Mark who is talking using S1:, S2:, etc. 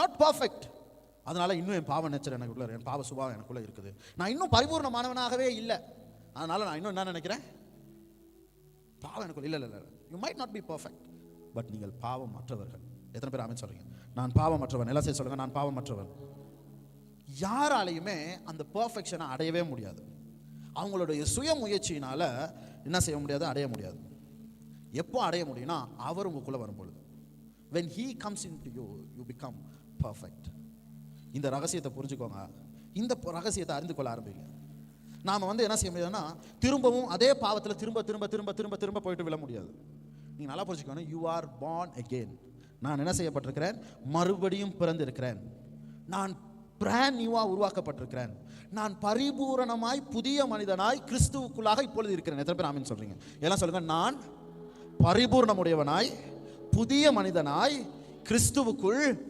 S1: Not perfect. அதனால இன்னும் என் பாவ நேச்சர் எனக்குள்ள, என் பாவ சுபாவம் எனக்குள்ள இருக்குது. நான் இன்னும் பரிபூர்ணமானவனாகவே இல்லை. அதனால நான் இன்னும் என்ன நினைக்கிறேன், பாவம் எனக்குள்ள இல்லை. இல்லை, you might not be perfect, but நீங்கள் பாவம் மற்றவர்கள். எத்தனை பேர் ஆமென் சொல்றீங்க? நான் பாவம் மற்றவன். எல்லாம் சொல்லுங்க, நான் பாவம் மற்றவன். யாராலையுமே அந்த பர்ஃபெக்ஷனை அடையவே முடியாது. அவங்களுடைய சுய முயற்சியினால என்ன செய்ய முடியாது, அடைய முடியாது. எப்போ அடைய முடியும்னா அவர் உங்களுக்குள்ள வரும்பொழுது. when he comes into you, you become perfect. இந்த ரகசியத்தை புரிஞ்சுக்கோங்க. இந்த ரகசியத்தை அறிந்து கொள்ள ஆரம்பிங்க. நாம என்ன செய்ய முடியாதுன்னா திரும்பவும் அதே பாவத்தில் திரும்ப திரும்ப திரும்ப திரும்ப திரும்ப போயிட்டு விழ முடியாது. நீங்க நல்லா புரிஞ்சுக்கணும். you are born again. நான் என்ன செய்யப்பட்டிருக்கிறேன், மறுபடியும் பிறந்திருக்கிறேன். நான் பிராண்ட் நியூவா உருவாக்கப்பட்டிருக்கிறேன். நான் பரிபூரணமாய் புதிய மனிதனாய் கிறிஸ்துவுக்குள்ளாக இப்பொழுது இருக்கிறேன். எத்தனை பேர் ஆமென் சொல்றீங்க? எல்லாம் சொல்லுங்க, நான் பரிபூர்ணமுடையவனாய் புதிய மனிதனாய் கிறிஸ்துவுக்குள் இருக்கிறேன்.